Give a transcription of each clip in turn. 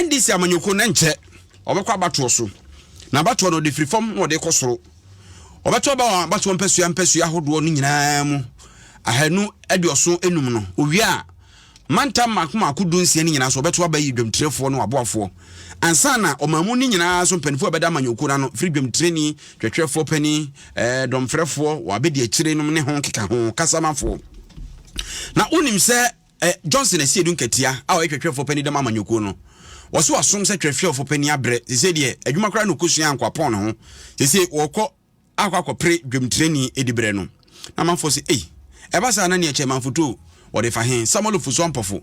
NDC amanyoko na nche obekwa abato so na abato no de free form no de kosoro obeto ba abato mpesua hodo no nyinaa mu ahanu adioso enum no owia manta makuma akudunsie ni nyinaa so obeto ba yi dwemtrefo no aboafo ansa na omamu ni nyinaa so mpanifo beda amanyoko na no free dwemtreni twetwefo pani domfrefo wabedi akire no ne ho keka ho kasamafo na unim se Johnson Asiedu nketia a twetwefo pani dem amanyoko no waso asom se twetwefo pani abre se de adwuma kra no kosua ankwa no ho se wokọ akwa dwemtreni edibre no na manfo se ebasa na ne eche manfoto wode fa hen Samuel Ofosu Ampofo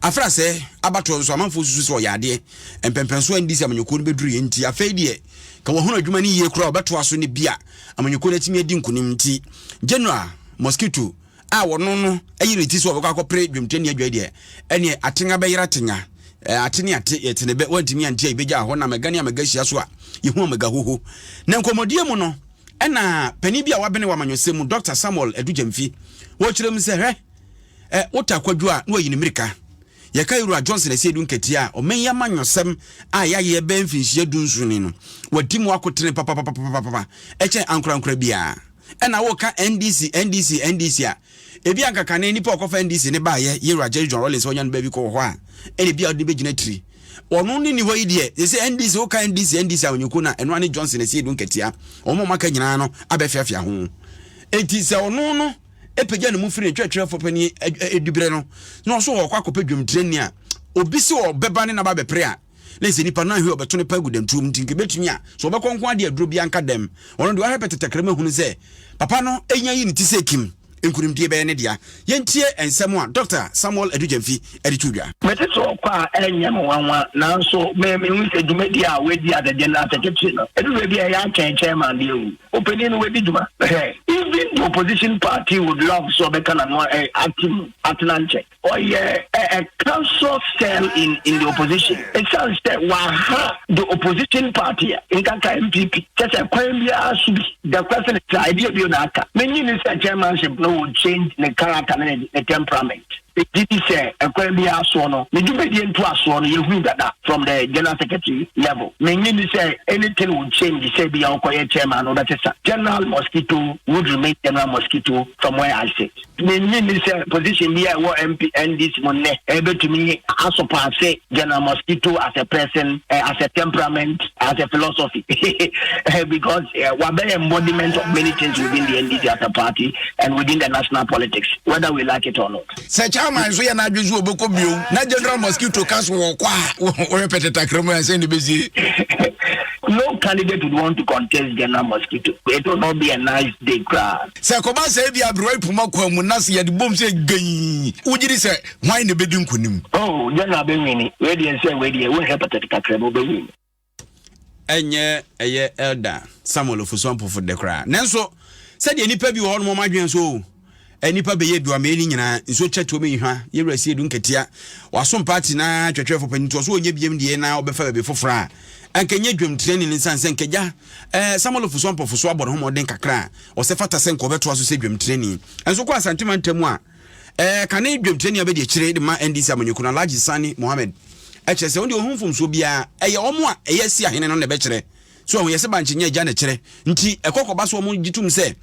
afra se abato so manfo susu so yade empempenso NDC amanyoko no beduru yenti afei de ka wo hono adwuma ni ye kra obeto aso ne bia amanyoko na timi edi nkunim nti general mosquito a wono no ayireti so obekọ akopre dwemtreni adwa de ene atenga beyira tenga atene yetene be wantimi antia ibeja ho na megani amagahia so a yehu amagahoho na nkomodie mu no ena pani bia wabene wamanyosemu Dr. Samuel Edujemfi wo kirem se hwe wotakwadwu a no yini mirika ye kairu Johnson Asiedu nketia o menya manyosem a yaye be mfinhie dunsuni no wadimu akotene papa eche ankura bia ena wo ka NDC a ebi ankaka ne nipa okofa NDC ne ba ye Yera Jerry John Rollins onyan ba bi ko ho a ene bia odi begina tiri onu ni ho ide they say NDC o ka NDC awonyoko na eno ane Johnson Asiedu nketia omo maka nyina no abefiafia ho enti se onu no epegya no mu firi twetwefo pani edubere no no so wo kwa kopedwum treni a obi se obeba ne na ba bepre a na se nipa na hwe obeto ne pa gudantum ntinke betumi a so obekonkon ade aduro bia nka dem ono de wa hepetetekrema hunu se papa no enya yi nti se kim enkurimdie be ne dia yentie ensem a Dr. Samuel Edujemfi editudwa meteso kwa enyam wanwa nanso me hu se dwumadi a wedi at the general secretary no edu be ya chairman dey opening no wedi dwuma even the opposition party would love so be kana no acting atlanche or a council cell in the opposition it sounds that the opposition party in kanka MPP just a kwambia should the question is idea be na aka many ni chairmanship no would change the character and the temperament. It is a kwambia so no me do be into aso no yehu dada from the general secretary level many ni say anything would change say be our chairman or that is General Mosquito would remain General Mosquito from where I sit many ni say position here what MP NDC money able to me as a say General Mosquito as a person as a temperament as a philosophy because we are embodiment of many things within the NDC as a party and within the national politics whether we like it or not. Man, so na adwuzu obeko bio na General Mosquito caso wo kwa o repetita kremo ya say busy. No candidate would want to contest General Mosquito. It will not be a nice day crowd. Say ko ba say bia bro ipuma kwa mu na se bom say gan ugiri say why ne bedu nkunim. Oh, General be wini we dey say we dey we repetita kremo be wini. Enye eye elder Samuel Ofosu Ampofo de kra nanso say de nipa bi wo no mo madwen so enipa beye duameni nyina nso cheto me hwa Yera Asiedu nketia wasom party na twetwefo panito so onye biem die na obefa be fofora ankenye dwem training nsanse nkeja Samuel Ofosu Ampofo so aboro homoden kakra o se fata se nko beto aso se dwem training enso kwa santima ntemu a kane dwem training abedi akire de ma NDC amanyoko na Alhaji Sani Mohammed eche se onde ohunfum so bia eye omo a eye si ahene no ne be kire so ohun yese banche nya ja na kire nti ekokoba so omo gitum se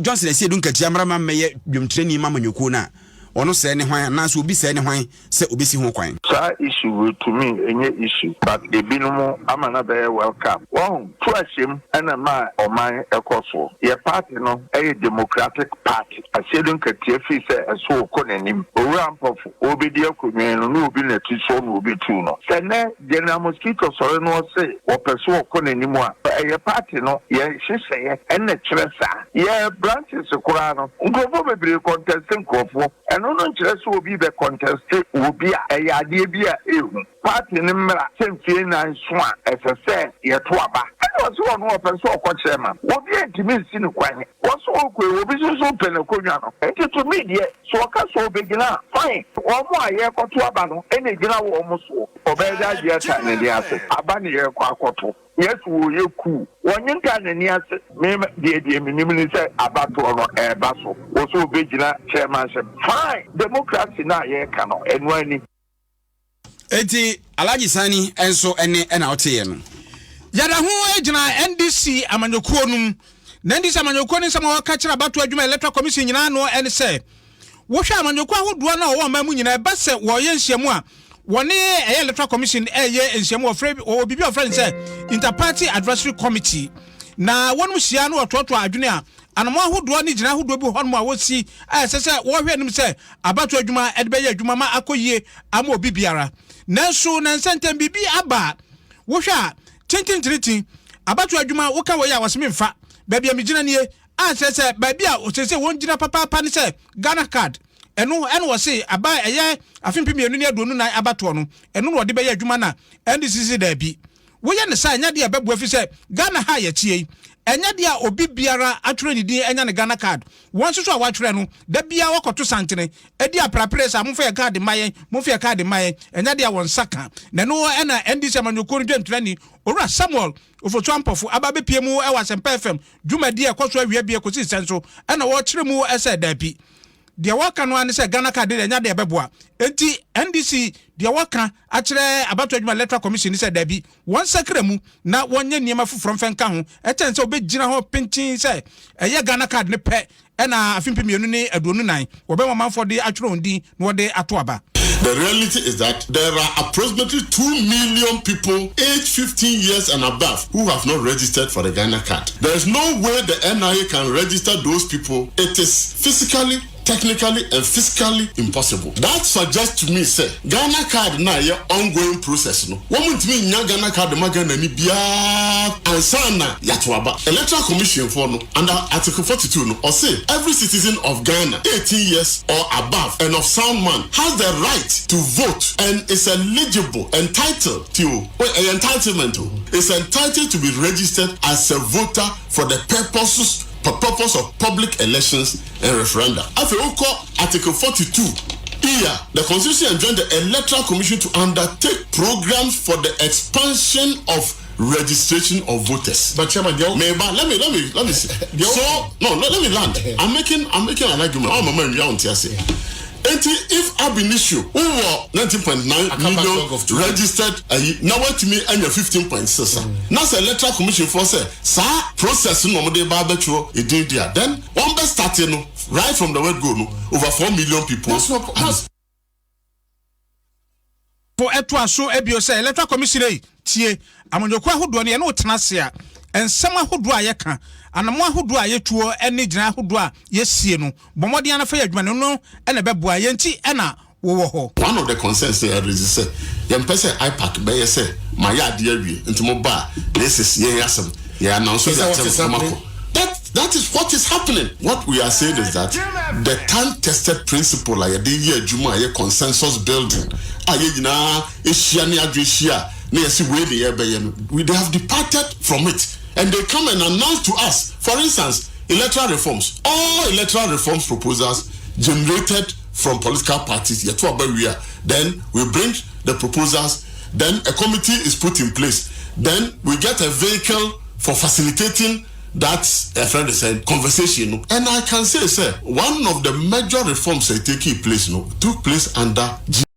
Johnson Asiedu nketia mrama meye dwemtreni mamanyoko na ono se ne hwan na so obi se ne hwan se obesi ho kwan sa issue to me enye issue but the binumo amana be welcome one to asem ana ma oman ekoso ye party no democratic party Asiedu nketia fi se eso ko nanim owura Ampofo obedi akonwen no obi na ti so no obi tu no se ne General Mosquito sore no se opeso ko nanim a ye party no ye hwehwe ye ene kire sa ye branches kura no ngofo bebre contesting nkofo no nkyerɛ sɛ obi be contest obi a ɛyade bi a ehu party ne mmra semfie na nso a ɛsɛ yɛto aba ɛno so ɔno ɔpɛ so ɔkɔkyerɛ ma obi antimi nsi ne kwan wɔso ɔkɔ obi so pɛ na konwa no ɛti to me deɛ so ɔka so obegyina fine ɔmo a yɛkɔto aba no ɛna gyina wɔ ɔmo so ɔbɛyɛ agye ata ne de ase aba ne yɛkɔ akɔto yes wo yeku wonyenka nani ase me de minim ni say abato no eba so wo so obegyina chairmanship fine democracy na ye ka no enu ani eti Alhaji Sani enso ene na ote no yada ho agina NDC amanyokuo num na NDC amanyokuo ni sama waka kira bato adwuma electoral commission nyina no ene se wo hwa amanyokuo ahodoa na wo mamu nyina ba se wo ye nhyiamu a woni electoral commission ye nhyiamu o bibi of friend se interparty advisory committee na wonum hia no ototo adwene a anamo ahodoa ni gyina ahodoa bi honmo a wosi sese wo hwe nim se abato adwuma edbe ye adwuma ma akoyie ama obi biara nanso na nsentem bibi aba wo hwa tintintiriti abato adwuma wo ka wo ya waseme mfa baabi amigina nie sese baabi a sese won gina papa ne se Ghana card eno wo se aba eye afimpienu ne aduonu nan abato no eno no de be ye adwuma na NDC da bi wo ye ne sa nya de ababu afi se Ghana ha ye tie enya dia obi biara atwere ni din enya ne Ghana card won so a watwere no da bia wakoto santene edi aprapres a momfa ye card mayen momfa ye card mayen enya dia won saka na no ena NDC amanyoko ntwentwere ni owura Samuel Ofosu Ampofo ababe piemu e wa Sempa FM dwumadi e kwaso awia bia kosi senso ena wo kyere mu ese da bi de waka no ane se Ghana card de enya de beboa enti NDC de waka a kyere abato adwuma electoral commission se da bi won sakra mu na wonye niema foforo mfenka ho eten se obegina ho pintin se eye Ghana card ne pe ena afimpienu ne aduonu nan wo be mamanfo de atwere ondi no de ato aba. The reality is that there are approximately 2 million people aged 15 years and above who have not registered for the Ghana card. There is no way the NIA can register those people. It is physically, technically and fiscally impossible. That suggests to me say Ghana card na ye ongoing process no. Woman to me nya Ghana card magana ni bia ansana yatwaba. Electoral Commission for no under Article 42 no or say every citizen of Ghana 18 years or above and of sound mind has the right to vote and is eligible entitled to is entitled to be registered as a voter for the purpose of public elections and referenda. After Article 42, the Constitution enjoined the Electoral Commission to undertake programs for the expansion of registration of voters. But Chairman, let me see. Let me land. I'm making an argument. I'm a man around here say. If ab initio who were 19.9 million registered now what to me and your 15.6 now the electoral commission for say sir process no dey ba betro e dey there then one best starting right from the word go no over 4 million people. That's for etwa so ebio say electoral commission tie amanyoko ahodo ne no tenase a ensema ahodo a yeka anamo ahodo a yetuo ene gyina ahodo a yesie no bomode ana fa yadwuma no ene beboa yenti ena wo ho. One of the concerns they raise say yem pese IPAC be say my yard awie ntimo ba this is ye yasem ye announce that is what is happening. What we are saying is that the time-tested principle like the year Juma consensus building they have departed from it and they come and announce to us, for instance, electoral reforms. All electoral reforms proposals generated from political parties. Then we bring the proposals, then a committee is put in place. Then we get a vehicle for facilitating that a friend said conversation, and I can say, sir, one of the major reforms that took place under